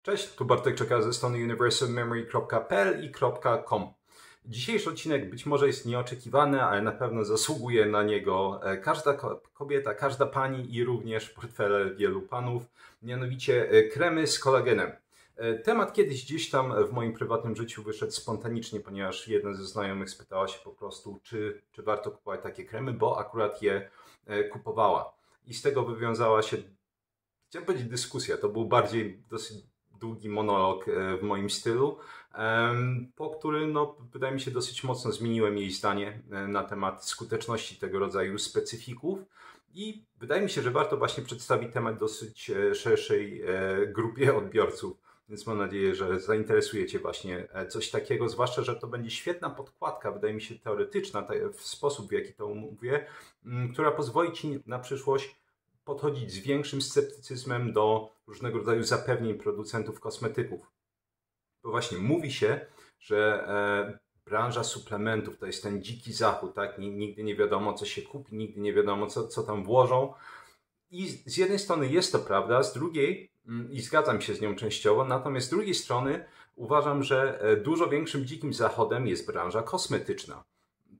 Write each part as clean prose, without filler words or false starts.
Cześć, tu Bartek Czeka ze strony universalmemory.pl i .com. Dzisiejszy odcinek być może jest nieoczekiwany, ale na pewno zasługuje na niego każda kobieta, każda pani i również portfele wielu panów, mianowicie kremy z kolagenem. Temat kiedyś gdzieś tam w moim prywatnym życiu wyszedł spontanicznie, ponieważ jedna ze znajomych spytała się po prostu, czy warto kupować takie kremy, bo akurat je kupowała. I z tego wywiązała się, chciałem powiedzieć, dyskusja. To był bardziej dosyć długi monolog w moim stylu, po którym wydaje mi się dosyć mocno zmieniłem jej zdanie na temat skuteczności tego rodzaju specyfików i wydaje mi się, że warto właśnie przedstawić temat dosyć szerszej grupie odbiorców, więc mam nadzieję, że zainteresuje Cię właśnie coś takiego, zwłaszcza, że to będzie świetna podkładka, wydaje mi się teoretyczna, w sposób w jaki to mówię, która pozwoli Ci na przyszłość podchodzić z większym sceptycyzmem do różnego rodzaju zapewnień producentów kosmetyków. Bo właśnie mówi się, że branża suplementów to jest ten dziki zachód, tak? Nigdy nie wiadomo, co się kupi, nigdy nie wiadomo, co tam włożą. I z jednej strony jest to prawda, z drugiej, i zgadzam się z nią częściowo, natomiast z drugiej strony uważam, że dużo większym dzikim zachodem jest branża kosmetyczna,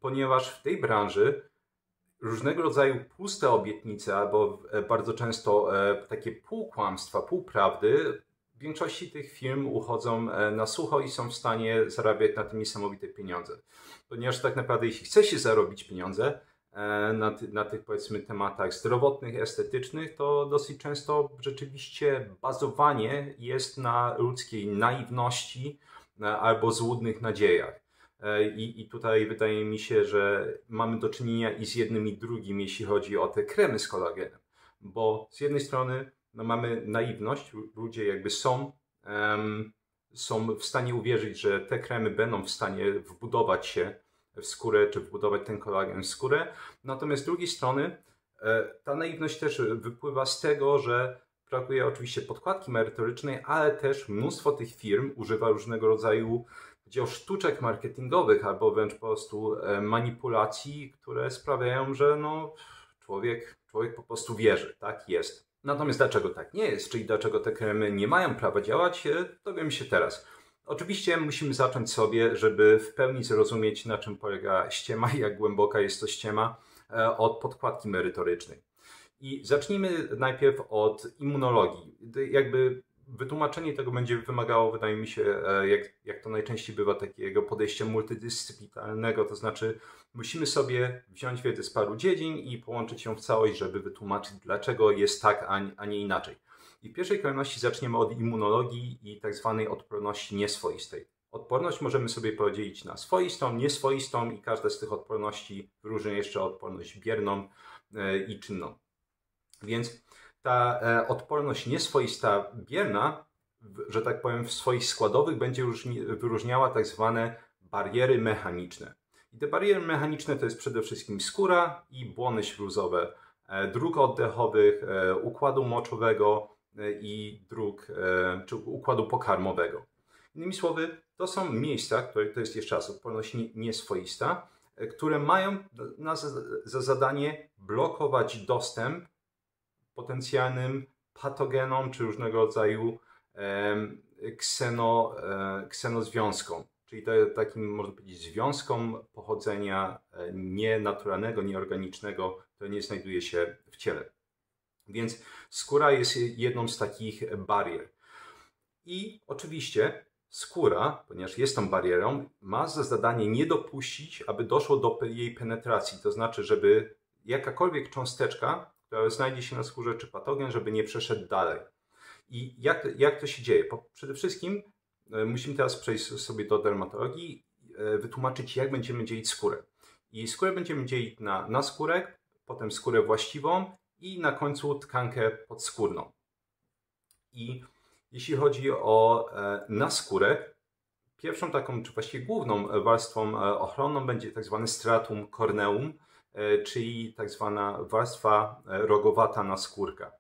ponieważ w tej branży różnego rodzaju puste obietnice albo bardzo często takie półkłamstwa, półprawdy w większości tych firm uchodzą na sucho i są w stanie zarabiać na tym niesamowite pieniądze. Ponieważ tak naprawdę jeśli chce się zarobić pieniądze na tych powiedzmy tematach zdrowotnych, estetycznych, to dosyć często rzeczywiście bazowanie jest na ludzkiej naiwności albo złudnych nadziejach. I tutaj wydaje mi się, że mamy do czynienia i z jednym i drugim, jeśli chodzi o te kremy z kolagenem. Bo z jednej strony mamy naiwność, ludzie jakby są w stanie uwierzyć, że te kremy będą w stanie wbudować się w skórę, czy wbudować ten kolagen w skórę. Natomiast z drugiej strony ta naiwność też wypływa z tego, że brakuje oczywiście podkładki merytorycznej, ale też mnóstwo tych firm używa różnego rodzaju sztuczek marketingowych albo wręcz po prostu manipulacji, które sprawiają, że człowiek po prostu wierzy, tak jest. Natomiast dlaczego tak nie jest, czyli dlaczego te kremy nie mają prawa działać, dowiemy się teraz. Oczywiście musimy zacząć sobie, żeby w pełni zrozumieć, na czym polega ściema i jak głęboka jest to ściema, od podkładki merytorycznej. I zacznijmy najpierw od immunologii. Jakby wytłumaczenie tego będzie wymagało, wydaje mi się, jak to najczęściej bywa, takiego podejścia multidyscyplinarnego, to znaczy musimy sobie wziąć wiedzę z paru dziedzin i połączyć ją w całość, żeby wytłumaczyć, dlaczego jest tak, a nie inaczej. I w pierwszej kolejności zaczniemy od immunologii i tak zwanej odporności nieswoistej. Odporność możemy sobie podzielić na swoistą, nieswoistą i każda z tych odporności wyróżnia jeszcze odporność bierną i czynną. Więc ta odporność nieswoista bierna, że tak powiem, w swoich składowych będzie wyróżniała tak zwane bariery mechaniczne. I te bariery mechaniczne to jest przede wszystkim skóra i błony śluzowe dróg oddechowych, układu moczowego i dróg czy układu pokarmowego. Innymi słowy, to są miejsca, to jest jeszcze raz odporność nieswoista, które mają za zadanie blokować dostęp potencjalnym patogenom czy różnego rodzaju ksenozwiązkom, czyli takim, można powiedzieć, związkom pochodzenia nienaturalnego, nieorganicznego, które nie znajduje się w ciele. Więc skóra jest jedną z takich barier. I oczywiście skóra, ponieważ jest tą barierą, ma za zadanie nie dopuścić, aby doszło do jej penetracji, to znaczy, żeby jakakolwiek cząsteczka, która znajdzie się na skórze, czy patogen, żeby nie przeszedł dalej. I jak to się dzieje? Przede wszystkim musimy teraz przejść sobie do dermatologii, wytłumaczyć, jak będziemy dzielić skórę. I skórę będziemy dzielić na naskórek, potem skórę właściwą i na końcu tkankę podskórną. I jeśli chodzi o naskórek, pierwszą taką, czy właściwie główną warstwą ochronną będzie tak zwane stratum corneum, czyli tak zwana warstwa rogowata naskórka.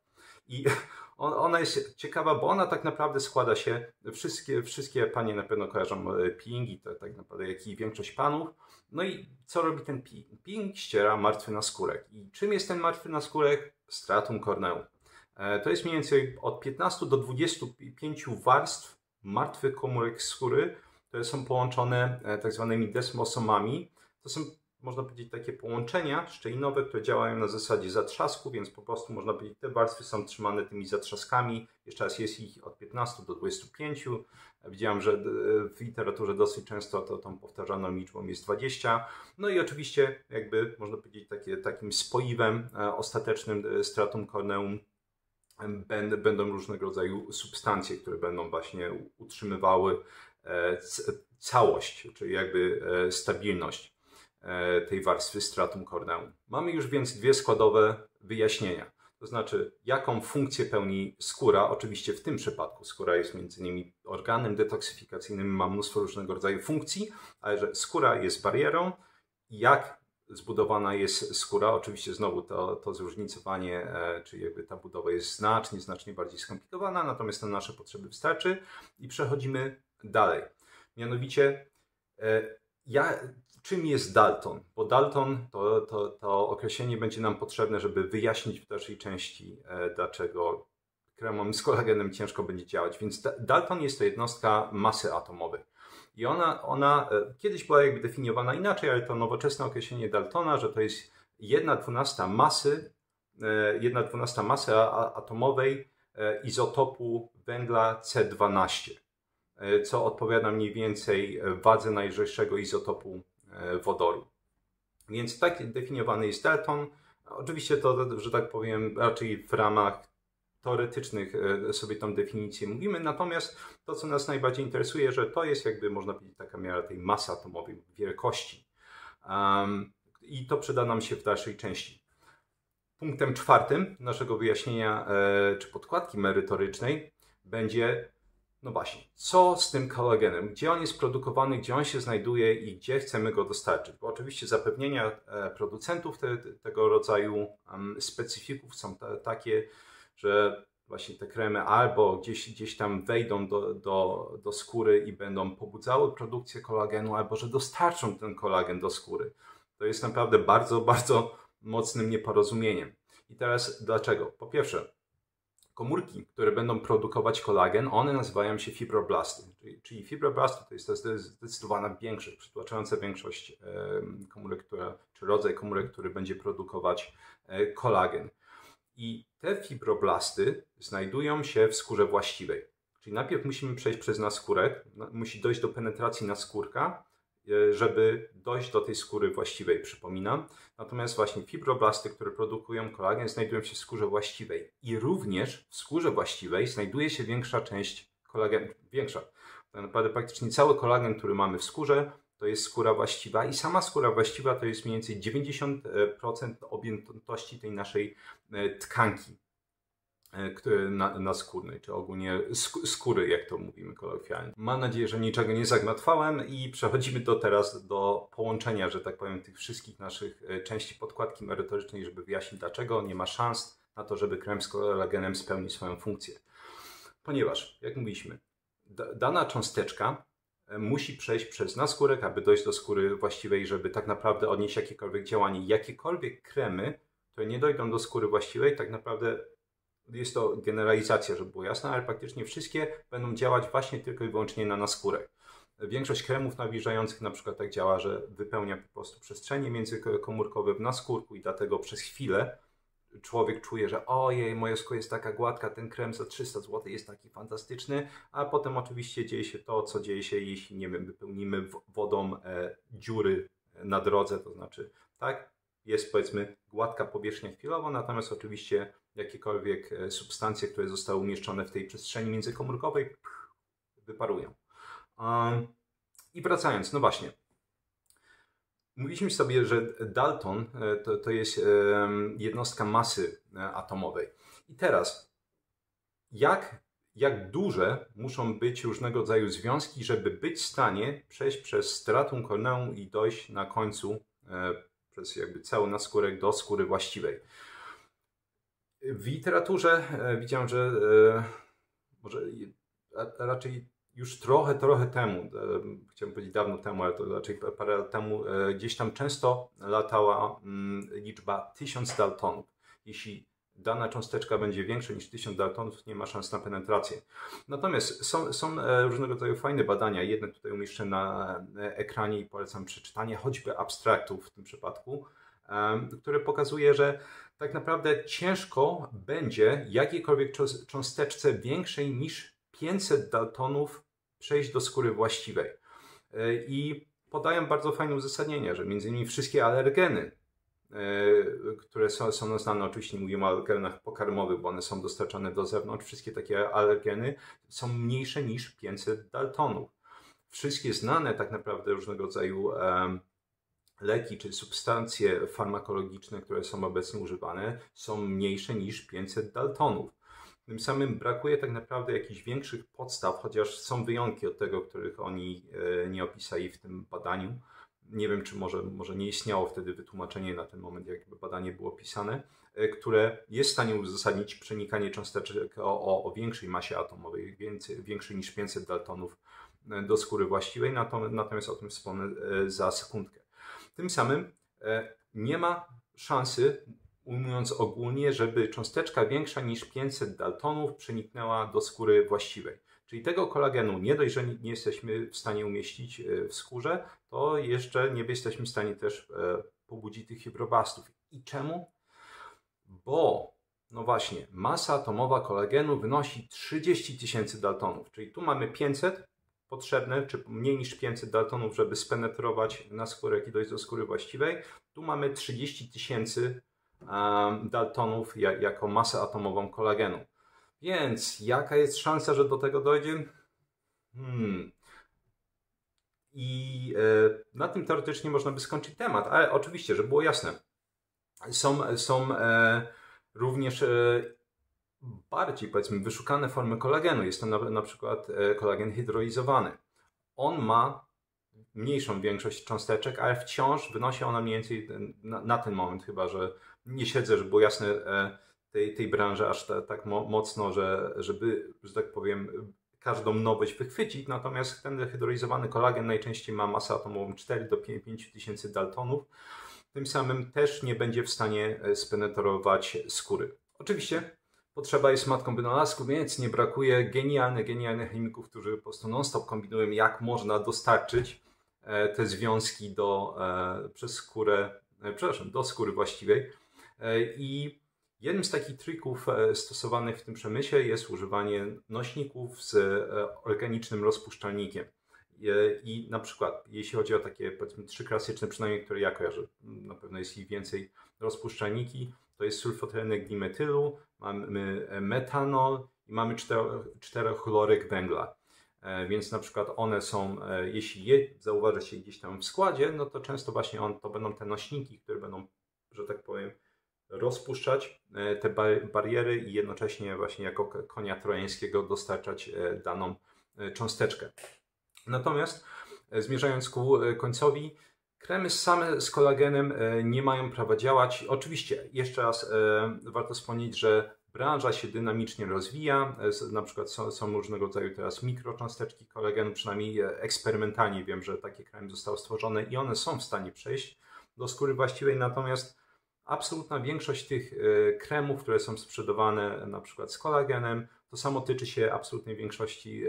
I ona jest ciekawa, bo ona tak naprawdę składa się, wszystkie panie na pewno kojarzą peelingi, to tak naprawdę jak i większość panów. No i co robi ten peeling? Peeling ściera martwy naskórek. I czym jest ten martwy naskórek? Stratum corneum. To jest mniej więcej od 15 do 25 warstw martwych komórek skóry, które są połączone tak zwanymi desmosomami. To są, można powiedzieć, takie połączenia szczelinowe, które działają na zasadzie zatrzasku, więc po prostu można powiedzieć, te warstwy są trzymane tymi zatrzaskami. Jeszcze raz jest ich od 15 do 25. Widziałem, że w literaturze dosyć często tą powtarzaną liczbą jest 20. No i oczywiście jakby można powiedzieć takim spoiwem ostatecznym stratum corneum będą różnego rodzaju substancje, które będą właśnie utrzymywały całość, czyli jakby stabilność tej warstwy stratum corneum. Mamy już więc dwie składowe wyjaśnienia. To znaczy, jaką funkcję pełni skóra. Oczywiście w tym przypadku skóra jest między innymi organem detoksyfikacyjnym, ma mnóstwo różnego rodzaju funkcji, ale że skóra jest barierą. Jak zbudowana jest skóra? Oczywiście znowu to zróżnicowanie, czyli jakby ta budowa jest znacznie bardziej skomplikowana, natomiast na nasze potrzeby wystarczy i przechodzimy dalej. Mianowicie, czym jest Dalton? Bo Dalton to określenie będzie nam potrzebne, żeby wyjaśnić w dalszej części, dlaczego kremom z kolagenem ciężko będzie działać. Więc Dalton jest to jednostka masy atomowej. I ona kiedyś była jakby definiowana inaczej, ale to nowoczesne określenie Daltona, że to jest 1/12 masy atomowej izotopu węgla C12, co odpowiada mniej więcej wadze najlżejszego izotopu wodoru. Więc tak definiowany jest Dalton. Oczywiście to, że tak powiem, raczej w ramach teoretycznych sobie tą definicję mówimy, natomiast to, co nas najbardziej interesuje, że to jest jakby, można powiedzieć, taka miara tej masy atomowej, wielkości. I to przyda nam się w dalszej części. Punktem czwartym naszego wyjaśnienia, czy podkładki merytorycznej będzie, no właśnie, co z tym kolagenem? Gdzie on jest produkowany, gdzie on się znajduje i gdzie chcemy go dostarczyć? Bo oczywiście zapewnienia producentów tego rodzaju specyfików są takie, że właśnie te kremy albo gdzieś tam wejdą do skóry i będą pobudzały produkcję kolagenu, albo że dostarczą ten kolagen do skóry. To jest naprawdę bardzo mocnym nieporozumieniem. I teraz dlaczego? Po pierwsze, komórki, które będą produkować kolagen, one nazywają się fibroblasty. Czyli fibroblasty to jest zdecydowana większość, przytłaczająca większość komórek, czy rodzaj komórek, który będzie produkować kolagen. I te fibroblasty znajdują się w skórze właściwej. Czyli najpierw musimy przejść przez naskórek, musi dojść do penetracji naskórka, żeby dojść do tej skóry właściwej, przypominam. Natomiast właśnie fibroblasty, które produkują kolagen, znajdują się w skórze właściwej. I również w skórze właściwej znajduje się większa część kolagenu. Większa. Tak naprawdę praktycznie cały kolagen, który mamy w skórze, to jest skóra właściwa i sama skóra właściwa to jest mniej więcej 90% objętości tej naszej tkanki naskórnej, czy ogólnie skóry, jak to mówimy kolokwialnie. Mam nadzieję, że niczego nie zagmatwałem i przechodzimy teraz do połączenia, że tak powiem, tych wszystkich naszych części podkładki merytorycznej, żeby wyjaśnić, dlaczego nie ma szans na to, żeby krem z kolagenem spełnił swoją funkcję. Ponieważ, jak mówiliśmy, dana cząsteczka musi przejść przez naskórek, aby dojść do skóry właściwej, żeby tak naprawdę odnieść jakiekolwiek działanie. Jakiekolwiek kremy, które nie dojdą do skóry właściwej, tak naprawdę jest to generalizacja, żeby było jasne, ale praktycznie wszystkie będą działać właśnie tylko i wyłącznie na naskórek. Większość kremów nawilżających na przykład tak działa, że wypełnia po prostu przestrzenie międzykomórkowe w naskórku i dlatego przez chwilę człowiek czuje, że ojej, moja skóra jest taka gładka, ten krem za 300 zł jest taki fantastyczny, a potem oczywiście dzieje się to, co dzieje się, jeśli, nie wiem, wypełnimy wodą dziury na drodze, to znaczy, tak, jest powiedzmy gładka powierzchnia chwilowo, natomiast oczywiście jakiekolwiek substancje, które zostały umieszczone w tej przestrzeni międzykomórkowej, wyparują. I wracając, no właśnie, mówiliśmy sobie, że Dalton to jest jednostka masy atomowej. I teraz, jak duże muszą być różnego rodzaju związki, żeby być w stanie przejść przez stratum corneum i dojść na końcu przez jakby cały naskórek do skóry właściwej. W literaturze widziałem, że może raczej już trochę temu, chciałbym powiedzieć dawno temu, ale to raczej parę lat temu, gdzieś tam często latała liczba 1000 Daltonów. Jeśli dana cząsteczka będzie większa niż 1000 daltonów, nie ma szans na penetrację. Natomiast są różnego rodzaju fajne badania. Jedne tutaj umieszczę na ekranie i polecam przeczytanie, choćby abstraktów w tym przypadku, które pokazuje, że tak naprawdę ciężko będzie jakiejkolwiek cząsteczce większej niż 500 daltonów przejść do skóry właściwej. I podają bardzo fajne uzasadnienie, że między innymi wszystkie alergeny, które są znane, oczywiście nie mówimy o alergenach pokarmowych, bo one są dostarczane do zewnątrz, wszystkie takie alergeny są mniejsze niż 500 daltonów. Wszystkie znane tak naprawdę różnego rodzaju leki czy substancje farmakologiczne, które są obecnie używane, są mniejsze niż 500 daltonów. Tym samym brakuje tak naprawdę jakichś większych podstaw, chociaż są wyjątki od tego, których oni nie opisali w tym badaniu. Nie wiem, czy może nie istniało wtedy wytłumaczenie na ten moment, jakby badanie było pisane, które jest w stanie uzasadnić przenikanie cząsteczek o większej masie atomowej, większej niż 500 daltonów do skóry właściwej, natomiast o tym wspomnę za sekundkę. Tym samym nie ma szansy, ujmując ogólnie, żeby cząsteczka większa niż 500 daltonów przeniknęła do skóry właściwej. Czyli tego kolagenu nie dość, że nie jesteśmy w stanie umieścić w skórze, to jeszcze nie jesteśmy w stanie też pobudzić tych fibrobastów. I czemu? Bo, no właśnie, masa atomowa kolagenu wynosi 30 000 daltonów, czyli tu mamy 500 potrzebne, czy mniej niż 500 daltonów, żeby spenetrować na skórę, jak i dojść do skóry właściwej. Tu mamy 30 000 daltonów jako masę atomową kolagenu. Więc jaka jest szansa, że do tego dojdzie? I na tym teoretycznie można by skończyć temat, ale oczywiście, żeby było jasne, są również bardziej, powiedzmy, wyszukane formy kolagenu. Jest to na przykład kolagen hydrolizowany. On ma mniejszą większość cząsteczek, ale wciąż wynosi ona mniej więcej na ten moment, chyba że nie śledzę, żeby było jasne, tej branży aż tak mocno, żeby, że tak powiem, każdą nowość wychwycić. Natomiast ten hydrolizowany kolagen najczęściej ma masę atomową 4 do 5 tysięcy daltonów. Tym samym też nie będzie w stanie spenetrować skóry. Oczywiście potrzeba jest matką wynalazku, więc nie brakuje genialnych chemików, którzy po prostu non-stop kombinują, jak można dostarczyć te związki przez skórę, do skóry właściwej. I jednym z takich trików stosowanych w tym przemyśle jest używanie nośników z organicznym rozpuszczalnikiem. I na przykład, jeśli chodzi o takie, powiedzmy, 3 klasyczne, przynajmniej które ja kojarzę, na pewno jest ich więcej, rozpuszczalniki, to jest sulfotlenek dimetylu, mamy metanol i mamy 4-chlorek węgla. Więc na przykład one są, jeśli je zauważy się gdzieś tam w składzie, no to często właśnie to będą te nośniki, które będą, że tak powiem, rozpuszczać te bariery i jednocześnie właśnie jako konia trojańskiego dostarczać daną cząsteczkę. Natomiast zmierzając ku końcowi, kremy same z kolagenem nie mają prawa działać. Oczywiście, jeszcze raz warto wspomnieć, że branża się dynamicznie rozwija. Na przykład są różnego rodzaju teraz mikrocząsteczki kolagenu, przynajmniej eksperymentalnie wiem, że takie kremy zostały stworzone i one są w stanie przejść do skóry właściwej, natomiast absolutna większość tych kremów, które są sprzedawane na przykład z kolagenem, to samo tyczy się absolutnej większości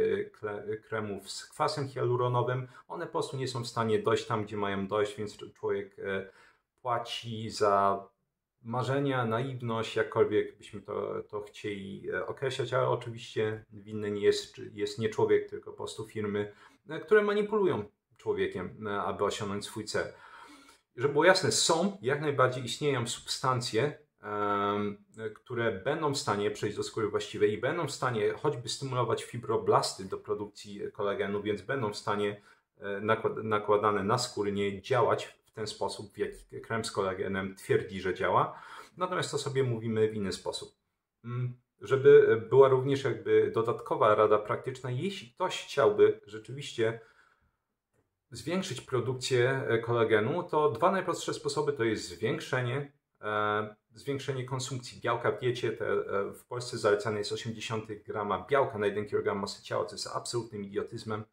kremów z kwasem hialuronowym. One po prostu nie są w stanie dojść tam, gdzie mają dojść, więc człowiek płaci za marzenia, naiwność, jakkolwiek byśmy to chcieli określać, ale oczywiście winny nie jest nie człowiek, tylko po prostu firmy, które manipulują człowiekiem, aby osiągnąć swój cel. Żeby było jasne, jak najbardziej istnieją substancje, które będą w stanie przejść do skóry właściwej i będą w stanie choćby stymulować fibroblasty do produkcji kolagenu, więc będą w stanie nakładane na skóry nie działać w ten sposób, w jaki krem z kolagenem twierdzi, że działa. Natomiast to sobie mówimy w inny sposób. Żeby była również jakby dodatkowa rada praktyczna, jeśli ktoś chciałby rzeczywiście zwiększyć produkcję kolagenu, to 2 najprostsze sposoby to jest zwiększenie konsumpcji białka w diecie. W Polsce zalecane jest 80 grama białka na 1 kg masy ciała, co jest absolutnym idiotyzmem.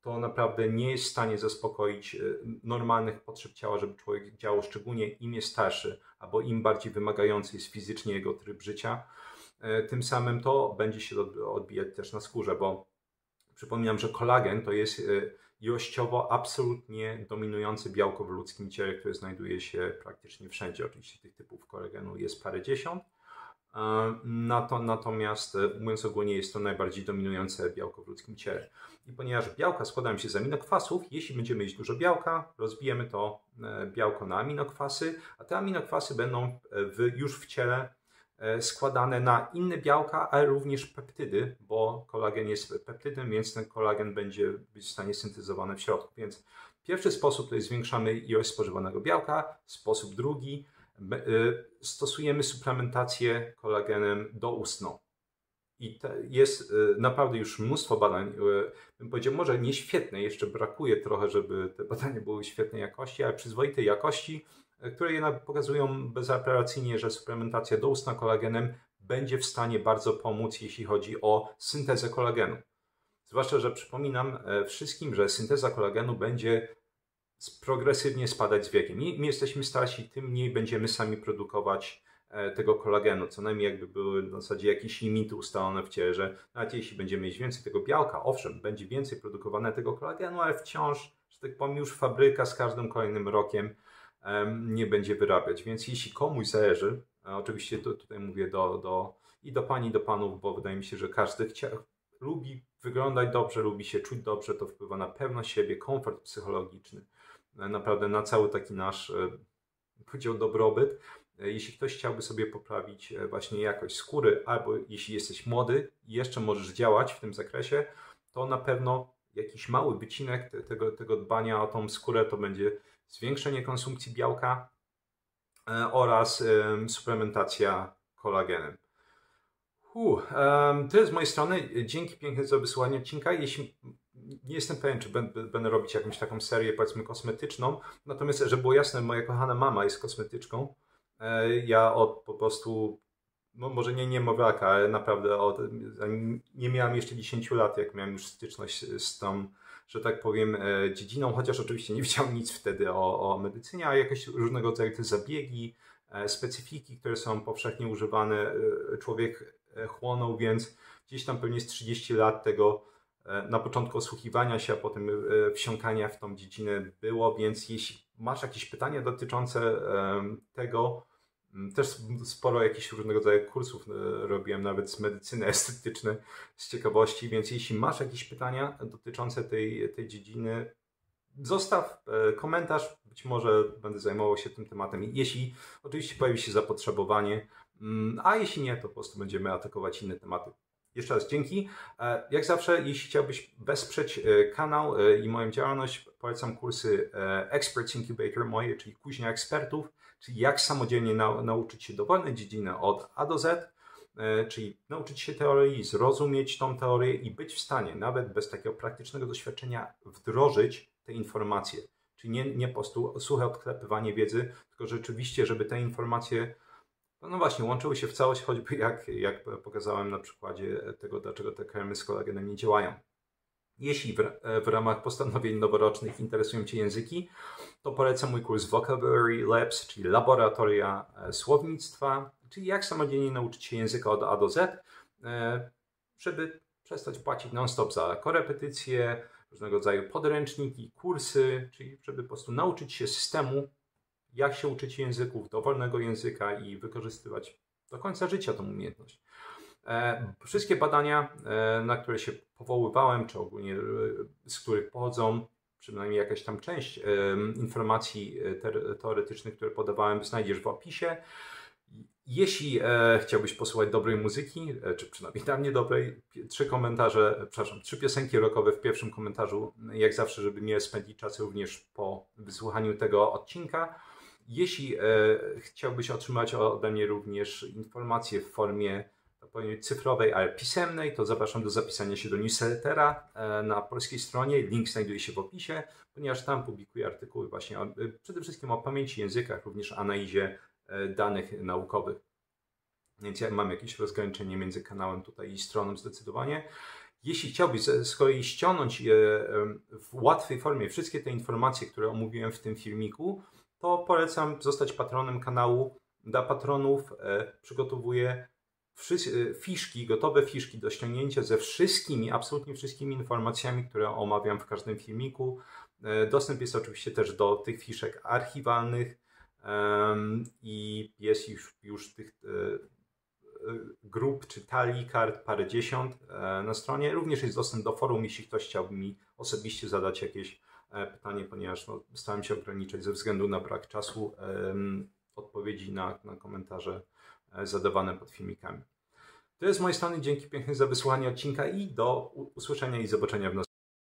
to naprawdę nie jest w stanie zaspokoić normalnych potrzeb ciała, żeby człowiek działał, szczególnie im jest starszy, albo im bardziej wymagający jest fizycznie jego tryb życia. Tym samym to będzie się odbijać też na skórze, bo przypominam, że kolagen to jest ilościowo absolutnie dominujące białko w ludzkim ciele, które znajduje się praktycznie wszędzie. Oczywiście tych typów kolagenu jest parędziesiąt. Natomiast mówiąc ogólnie jest to najbardziej dominujące białko w ludzkim ciele. I ponieważ białka składają się z aminokwasów, jeśli będziemy mieć dużo białka, rozbijemy to białko na aminokwasy, a te aminokwasy będą już w ciele składane na inne białka, ale również peptydy, bo kolagen jest peptydem, więc ten kolagen będzie być w stanie syntezowany w środku. Więc pierwszy sposób to jest zwiększamy ilość spożywanego białka. Sposób drugi, stosujemy suplementację kolagenem doustną. I jest naprawdę już mnóstwo badań, bym powiedział, może nie świetne, jeszcze brakuje trochę, żeby te badania były świetnej jakości, ale przyzwoitej jakości, które jednak pokazują bezapelacyjnie, że suplementacja doustna kolagenem będzie w stanie bardzo pomóc, jeśli chodzi o syntezę kolagenu. Zwłaszcza, że przypominam wszystkim, że synteza kolagenu będzie progresywnie spadać z wiekiem. Im jesteśmy starsi, tym mniej będziemy sami produkować tego kolagenu. Co najmniej jakby były w zasadzie jakieś limity ustalone w ciele, że nawet jeśli będziemy mieć więcej tego białka, owszem, będzie więcej produkowane tego kolagenu, ale wciąż, że tak powiem, już fabryka z każdym kolejnym rokiem nie będzie wyrabiać. Więc jeśli komuś zależy, oczywiście tutaj mówię i do pań, i do panów, bo wydaje mi się, że każdy lubi wyglądać dobrze, lubi się czuć dobrze, to wpływa na pewność siebie, komfort psychologiczny, naprawdę na cały taki nasz, powiedział, dobrobyt. Jeśli ktoś chciałby sobie poprawić właśnie jakość skóry, albo jeśli jesteś młody i jeszcze możesz działać w tym zakresie, to na pewno jakiś mały wycinek tego dbania o tą skórę to będzie zwiększenie konsumpcji białka oraz suplementacja kolagenem. Tyle z mojej strony. Dzięki pięknie za wysłuchanie odcinka. Jeśli nie jestem pewien, czy będę robić jakąś taką serię, powiedzmy, kosmetyczną, natomiast, żeby było jasne, moja kochana mama jest kosmetyczką. Ja po prostu, no może nie niemowlaka, ale naprawdę nie miałem jeszcze 10 lat, jak miałem już styczność z tą, że tak powiem, dziedziną, chociaż oczywiście nie wiedziałem nic wtedy o medycynie, a jakieś różnego rodzaju te zabiegi, specyfiki, które są powszechnie używane, człowiek chłonął, więc gdzieś tam pewnie z 30 lat tego na początku osłuchiwania się, a potem wsiąkania w tą dziedzinę było, więc jeśli masz jakieś pytania dotyczące tego, też sporo jakichś różnego rodzaju kursów robiłem, nawet z medycyny estetycznej, z ciekawości, więc jeśli masz jakieś pytania dotyczące tej dziedziny, zostaw komentarz, być może będę zajmował się tym tematem, jeśli oczywiście pojawi się zapotrzebowanie, a jeśli nie, to po prostu będziemy atakować inne tematy. Jeszcze raz dzięki. Jak zawsze, jeśli chciałbyś wesprzeć kanał i moją działalność, polecam kursy Experts Incubator moje, czyli kuźnia ekspertów, czyli jak samodzielnie nauczyć się dowolnej dziedziny od A do Z, czyli nauczyć się teorii, zrozumieć tą teorię i być w stanie, nawet bez takiego praktycznego doświadczenia, wdrożyć te informacje. Czyli nie po prostu suche odklepywanie wiedzy, tylko rzeczywiście, żeby te informacje no właśnie, łączyły się w całość, choćby jak pokazałem na przykładzie tego, dlaczego te kremy z kolagenem nie działają. Jeśli w ramach postanowień noworocznych interesują Cię języki, to polecam mój kurs Vocabulary Labs, czyli laboratoria słownictwa, czyli jak samodzielnie nauczyć się języka od A do Z, żeby przestać płacić non-stop za korepetycje, różnego rodzaju podręczniki, kursy, czyli żeby po prostu nauczyć się systemu, jak się uczyć języków, dowolnego języka i wykorzystywać do końca życia tą umiejętność. Wszystkie badania, na które się powoływałem, czy ogólnie z których pochodzą, przynajmniej jakaś tam część informacji teoretycznych, które podawałem, znajdziesz w opisie. Jeśli chciałbyś posłuchać dobrej muzyki, czy przynajmniej dla mnie dobrej, 3 piosenki rockowe w pierwszym komentarzu, jak zawsze, żeby nie spędzić czasu również po wysłuchaniu tego odcinka. Jeśli chciałbyś otrzymać ode mnie również informacje w formie cyfrowej, ale pisemnej, to zapraszam do zapisania się do newslettera na polskiej stronie. Link znajduje się w opisie, ponieważ tam publikuję artykuły właśnie przede wszystkim o pamięci, językach, również analizie danych naukowych. Więc ja mam jakieś rozgraniczenie między kanałem tutaj i stroną zdecydowanie. Jeśli chciałbyś z kolei ściągnąć w łatwej formie wszystkie te informacje, które omówiłem w tym filmiku, to polecam zostać patronem kanału. Dla patronów przygotowuję fiszki, gotowe fiszki do ściągnięcia ze wszystkimi, absolutnie wszystkimi informacjami, które omawiam w każdym filmiku. Dostęp jest oczywiście też do tych fiszek archiwalnych i jest już tych grup czy talii kart parędziesiąt na stronie. Również jest dostęp do forum, jeśli ktoś chciałby mi osobiście zadać jakieś pytanie, ponieważ starałem się ograniczać ze względu na brak czasu odpowiedzi na komentarze zadawane pod filmikami. To jest z mojej strony. Dzięki pięknie za wysłuchanie odcinka i do usłyszenia i zobaczenia w następnym.